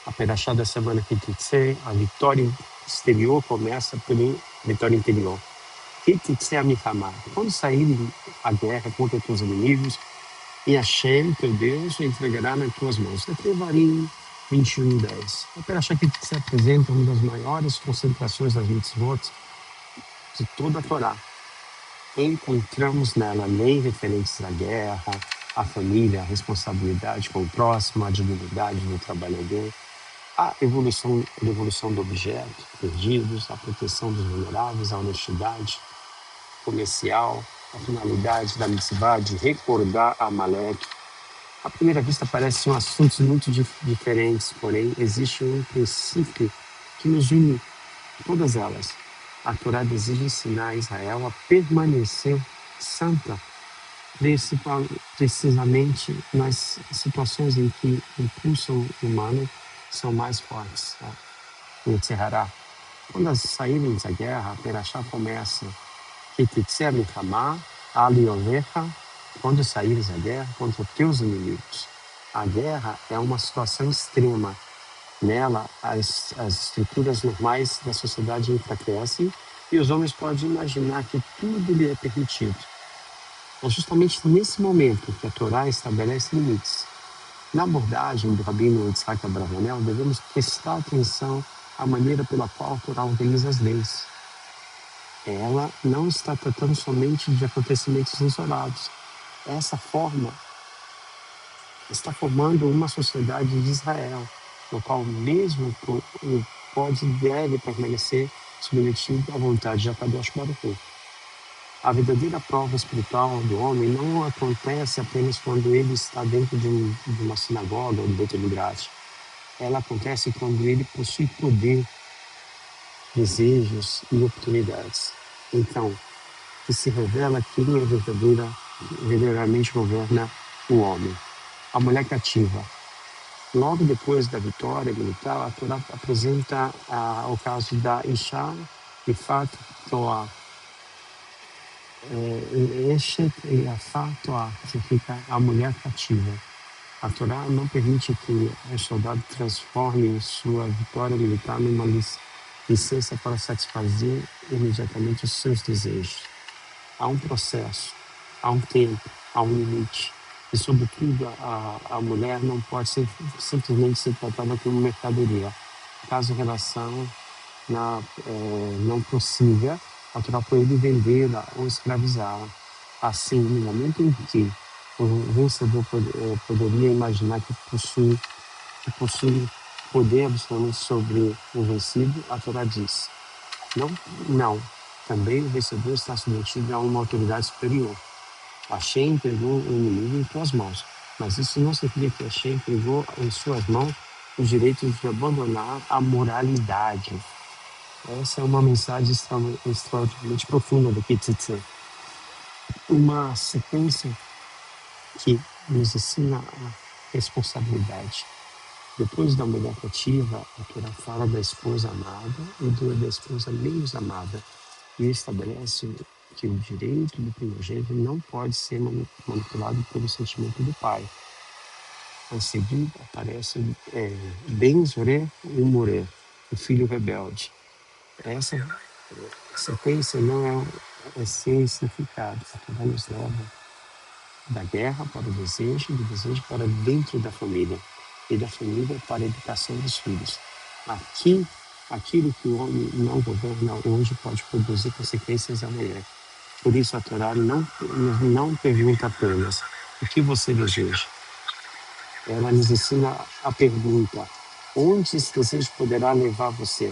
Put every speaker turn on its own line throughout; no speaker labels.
A perashá da semana que titze, a vitória exterior começa pela vitória interior. Que titze a milhamá. Quando saírem a guerra contra teus inimigos, e Hashem, teu Deus, o entregará nas tuas mãos. Aqui Devarim 21:10. A perashá que se apresenta uma das maiores concentrações das mitzvot de toda a Torá. Encontramos nela leis referentes à guerra, à família, à responsabilidade com o próximo, à dignidade do trabalhador, à devolução do objeto, perdidos, à proteção dos vulneráveis, à honestidade comercial, a finalidade da mitzvah de recordar Amaleque. À primeira vista parecem assuntos muito diferentes, porém existe um princípio que nos une todas elas. A Torá deseja ensinar a Israel a permanecer santa, precisamente nas situações em que o impulso humano são mais fortes. Encerrará. Quando saírem da guerra, a perashá começa Kititze milhamá, aliovecha, quando saíres da guerra contra teus inimigos. A guerra é uma situação extrema. Nela, as estruturas normais da sociedade enfraquecem e os homens podem imaginar que tudo lhe é permitido. É justamente nesse momento que a Torá estabelece limites. Na abordagem do Rabino Yitzhak Abravanel, devemos prestar atenção à maneira pela qual a Torá organiza as leis. Ela não está tratando somente de acontecimentos isolados. Essa forma está formando uma sociedade de Israel, no qual mesmo pode e deve permanecer submetido à vontade de Akadosh Baruch Hu. A verdadeira prova espiritual do homem não acontece apenas quando ele está dentro de uma sinagoga ou de Beit Midrash. Ela acontece quando ele possui poder, desejos e oportunidades. Então, que se revela quem verdadeiramente governa o homem. A mulher cativa. Logo depois da vitória militar, a Torá apresenta o caso da Isha Ifat Toa. Eshet Ifat Toa, que significa a mulher cativa. A Torá não permite que o soldado transforme sua vitória militar numa licença para satisfazer imediatamente os seus desejos. Há um processo, há um tempo, há um limite. E, sobretudo, a mulher não pode simplesmente ser tratada como mercadoria. Caso a relação não prossiga, a Torá proíbe vendê-la ou escravizá-la. Assim, no momento em que o vencedor poderia imaginar que possui poder absoluto sobre o vencido, a Torá diz: não. Também o vencedor está submetido a uma autoridade superior. Hashem entregou o inimigo em tuas mãos, mas isso não significa que Hashem entregou em suas mãos o direito de abandonar a moralidade. Essa é uma mensagem extraordinariamente profunda do Kitzitzé. Uma sequência que nos ensina a responsabilidade. Depois da mulher cativa, a Torá fala da esposa amada e da esposa menos amada, e estabelece que o direito do primogênito não pode ser manipulado pelo sentimento do pai. Em seguida, aparece Ben Zoré e Moré, o filho rebelde. Essa sequência não é sem significado. A Torá nos leva da guerra para o desejo, do desejo para dentro da família, e da família para a educação dos filhos. Aquilo que o homem não governa hoje pode produzir consequências amanhã. Por isso a Torá não pergunta apenas o que você deseja. Ela nos ensina a pergunta: onde esse desejo poderá levar você?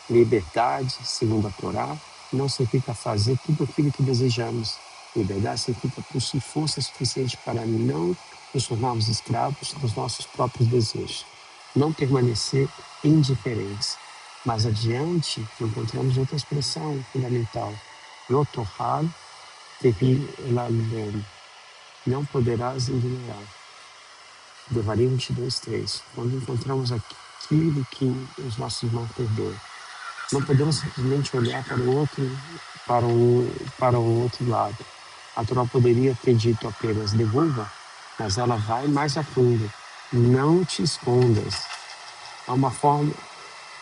Liberdade, segundo a Torá, não significa fazer tudo aquilo que desejamos. Liberdade significa possuir força suficiente para não nos tornarmos escravos dos nossos próprios desejos. Não permanecer indiferentes. Mais adiante, encontramos outra expressão fundamental. Lotohal tehi elalem. Não poderás ignorar. Devarim 22:3. Quando encontramos aquilo que os nossos irmãos perderam, não podemos simplesmente olhar para o outro lado. A Torá poderia ter dito apenas devolva, mas ela vai mais a fundo. Não te escondas. Há uma forma,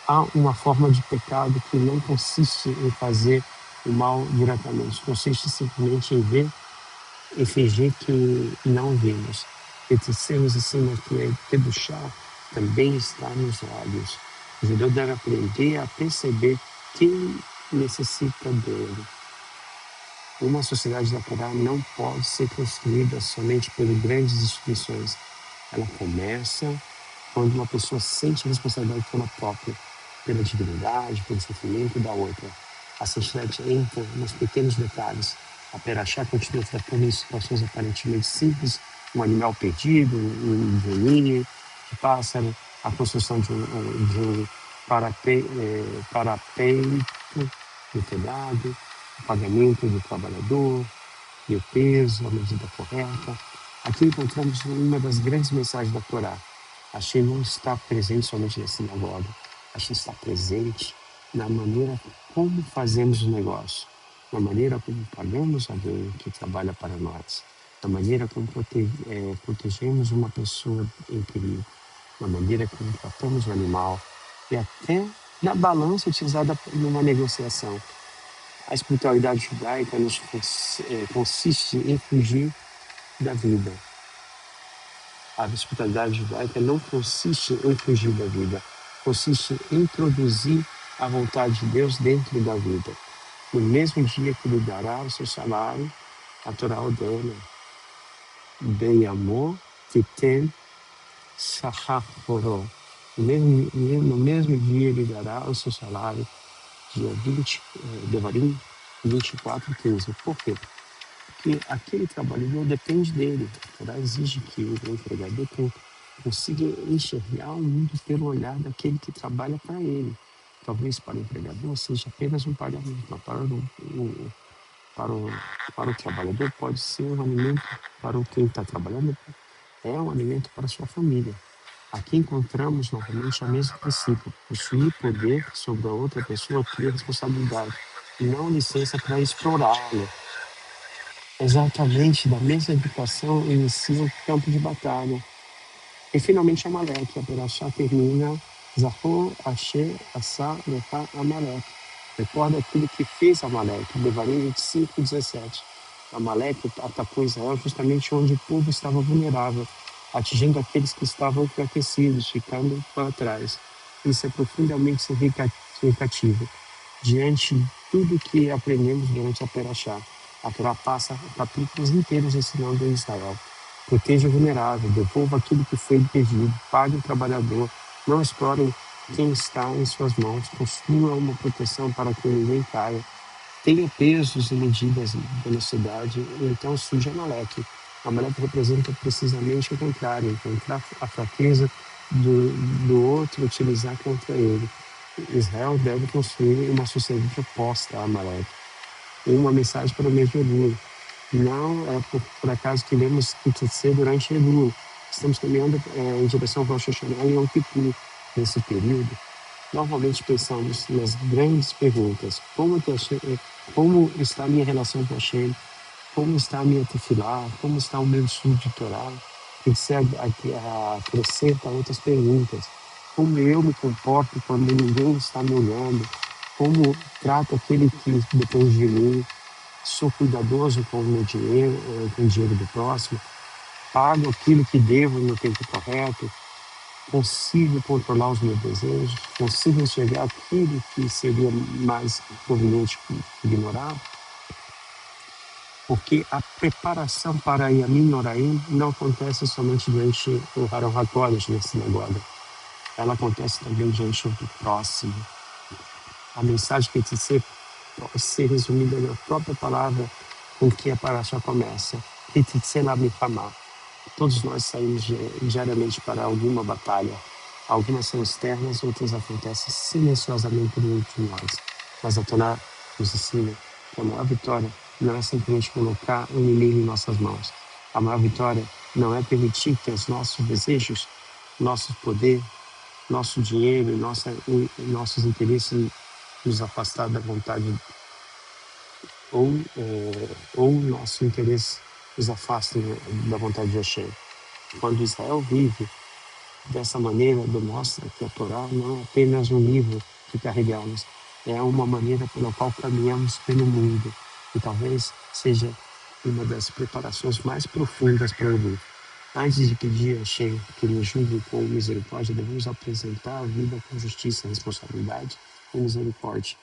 há uma forma de pecado que não consiste em fazer o mal diretamente, consiste simplesmente em ver e fingir que não vemos. E dissemos assim que debuxar também está nos olhos. O judeu deve aprender a perceber quem necessita dele. Uma sociedade da Torá não pode ser construída somente por grandes instituições. Ela começa quando uma pessoa sente responsabilidade pela própria, pela dignidade, pelo sofrimento da outra. A santidade entra nos pequenos detalhes. A Perachá continua tratando em situações aparentemente simples, um animal perdido, um ninho de pássaro, a construção de um parapeito no telhado, o pagamento do trabalhador, e o peso, a medida correta. Aqui encontramos uma das grandes mensagens da Torá. Hashem não está presente somente na sinagoga. Hashem está presente na maneira como fazemos o negócio, na maneira como pagamos alguém que trabalha para nós, na maneira como protegemos uma pessoa em perigo, na maneira como tratamos o animal e até na balança utilizada numa negociação. A espiritualidade judaica consiste em fugir da vida. A espiritualidade judaica não consiste em fugir da vida, consiste em introduzir a vontade de Deus dentro da vida. No mesmo dia que lhe dará o seu salário, a Torá ordena, bem amor, que tem sahaforo. No mesmo dia lhe dará o seu salário, dia 20, Devarim 24:15. Por quê? Porque aquele trabalhador depende dele. A Torá exige que o empregador consiga enxergar o mundo pelo olhar daquele que trabalha para ele. Talvez para o empregador seja apenas um pagamento, mas para o, para o trabalhador pode ser um alimento, para o quem está trabalhando, é um alimento para a sua família. Aqui encontramos novamente o mesmo princípio: possuir poder sobre a outra pessoa cria responsabilidade, e não licença para explorá-lo. Exatamente da mesma educação inicia o campo de batalha. E finalmente Amaleque, a Berachá termina Zahor, Asher, Assá, Lecha, Amaleque. Recorda aquilo que fez Amaleque, Devarim 25:17. Amaleque atacou Israel justamente onde o povo estava vulnerável, atingindo aqueles que estavam enfraquecidos, ficando para trás. Isso é profundamente significativo. Diante de tudo que aprendemos durante a Perachá, a Torá passa capítulos inteiros ensinando a Israel: proteja o vulnerável, devolva aquilo que foi impedido, pague o trabalhador, não explore quem está em suas mãos, construa uma proteção para que ninguém caia, tenha pesos e medidas de velocidade, e então surge Amaleque. Amaleque representa precisamente o contrário: encontrar a fraqueza do outro e utilizar contra ele. Israel deve construir uma sociedade oposta a Amaleque. E uma mensagem para o mês de Elul. Não é por acaso que lemos Kittzé durante Elul. Estamos caminhando em direção ao Rosh Hashanah e Yom Kippur. Nesse período, normalmente pensamos nas grandes perguntas: como está a minha relação com Hashem? Como está a minha tefilá? Como está o meu estudo de Torá? Kittzé acrescenta outras perguntas: como eu me comporto quando ninguém está me olhando? Como trato aquele que depende de mim? Sou cuidadoso com o meu dinheiro, com o dinheiro do próximo? Pago aquilo que devo no tempo correto? Consigo controlar os meus desejos? Consigo enxergar aquilo que seria mais conveniente ignorar? Porque a preparação para Yamin Noraim não acontece somente diante do Haron HaKodesh na sinagoga. Ela acontece também diante do próximo. A mensagem que pode ser resumida na própria palavra com que a Parashá começa: Kittzé la milchamá. Todos nós saímos diariamente para alguma batalha. Algumas são externas, outras acontecem silenciosamente dentro de nós. Mas a Torá nos ensina que a maior vitória não é simplesmente colocar o inimigo em nossas mãos. A maior vitória não é permitir que os nossos desejos, nosso poder, nosso dinheiro, nossos interesses nos afastar da vontade, ou nosso interesse nos afasta da vontade de Hashem. Quando Israel vive Dessa maneira, demonstra que a Torá não é apenas um livro que carregamos, é uma maneira pela qual caminhamos pelo mundo, e talvez seja uma das preparações mais profundas para ouvir. Antes de pedir a Hashem que nos julgue com misericórdia, devemos apresentar a vida com justiça, responsabilidade e misericórdia,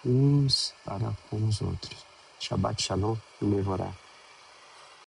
uns para com os outros. Shabbat Shalom e Mevorah.